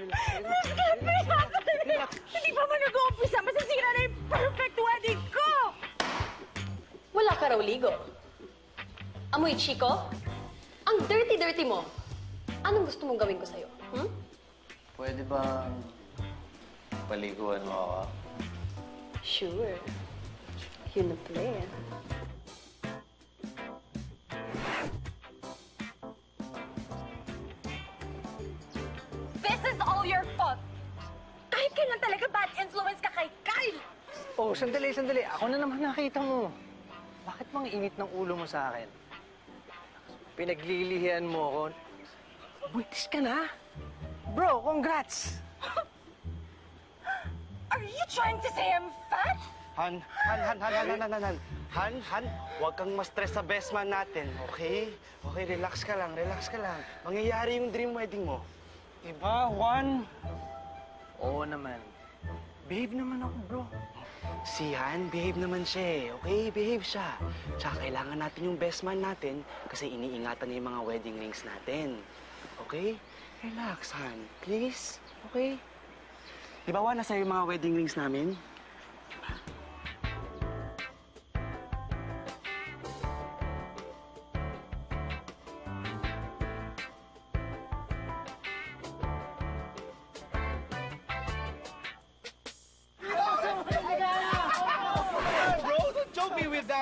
Relax. Hindi pa man nag-uumpisa, masasira na yung perfect wedding ko! Wala ka raw ligo. Amoy chiko? Ang dirty-dirty mo. Anong gusto mong gawin ko sa'yo? Hmm? Pwede ba paliguan mo ako? Sure. Yun ang plan. This is all your fault! Kahit kailan talaga bad influence ka kay Kyle! Oh, sandali. Ako na naman nakita mo. Bakit mang init ng ulo mo sa akin? Pinaglilihian mo ako. Buntis ka na? Bro, congrats! Are you trying to say I'm fat? Han, huwag kang ma-stress sa best man natin, okay? Okay, relax ka lang. Mangyayari yung dream wedding mo. Diba, Juan? Oo naman. Behave naman ako, bro. Si Han, behave naman siya eh. Okay, behave siya. Tsaka kailangan natin yung best man natin kasi iniingatan niya yung mga wedding rings natin. Okay? Relax, Han. Please? Okay? Di ba, Juan, nasa yung mga wedding rings namin?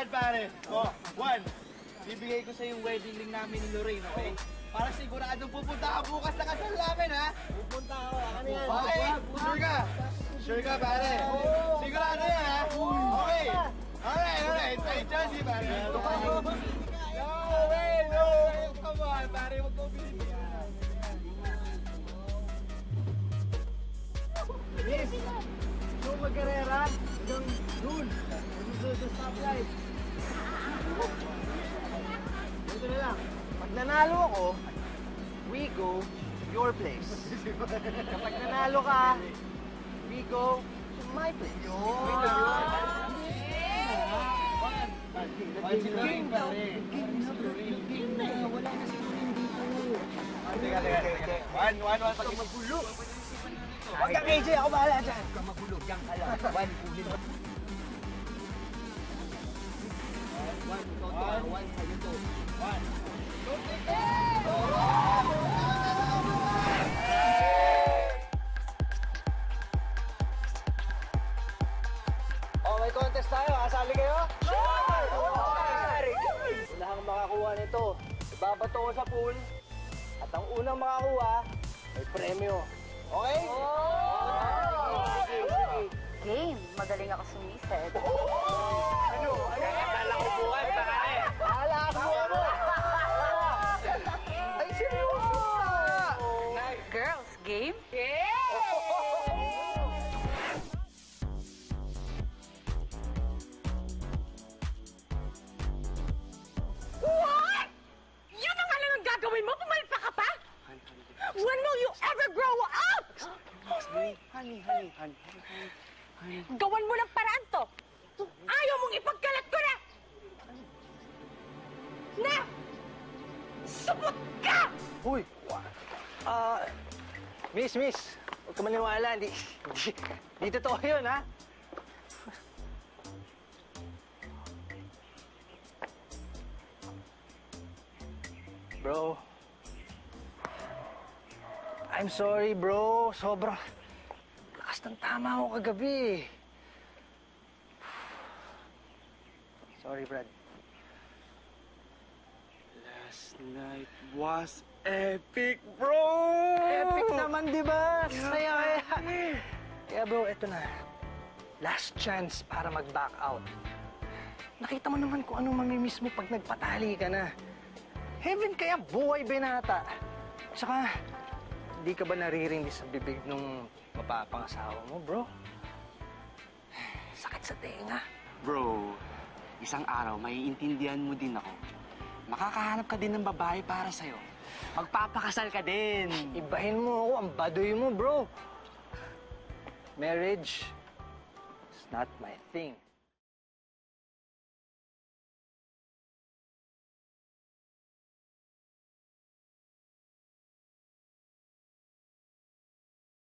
Pare, Juan, bibigay ko sa yung wedding ring namin ni Lorraine, okay? Para siguradong pupunta ka bukas sa kasal namin, ha? Pupunta ako, ano yan? Okay, sure ka, pare? Sigurado yan, ha? Okay, alright, ay chance, pare. No way, come on, pare, wag ko binibigyan. Miss, show mag-karera, hanggang noon, hanggang sa stoplight. Ito na lang. Pag nanalo ako, we go to your place. Kapag nanalo ka, we go to my place. One, pag magulo. Huwag kang AJ, ako bahala dyan. Huwag kang magulo, diyan ka lang. One, kunin mo. One, sa'yo to. One. Oh, may contest tayo. Kasali kayo? Sure! Wala kang makakuha nito. Ibabato ko sa pool. At ang unang makakuha, may premyo. Okay? Sige. Game, magaling ako sumisid. Ano? Akala ko bukas, baka eh. Akala ko mo. Ay, seryoso ka. Girls, game? What? Yun ang alam ang gagawin mo? Pumalpa ka pa? When will you ever grow up? Honey. Gawan mo ng paraan to. Ayaw mong ipagkalat ko na! Na! Supot ka! Uy! Miss, huwag ka maniwala. Di totoo yun, ha? Bro. I'm sorry, bro. Sobrang lakas ng tama ako kagabi. Sorry, Brad. Last night was epic, bro! Epic naman, di ba? Saya kaya. Kaya, bro, eto na. Last chance para mag-back out. Nakita mo naman kung anong mamimiss mo pag nagpatali ka na. Heaven kaya buhay binata. Tsaka, di ka ba naririnig sa bibig nung mapapangasawa mo, bro? Sakit sa tenga. Bro, isang araw maiintindihan mo din ako. Makakahanap ka din ng babae para sa'yo. Magpapakasal ka din. Ibahin mo ako, ang baduy mo, bro. Marriage is not my thing.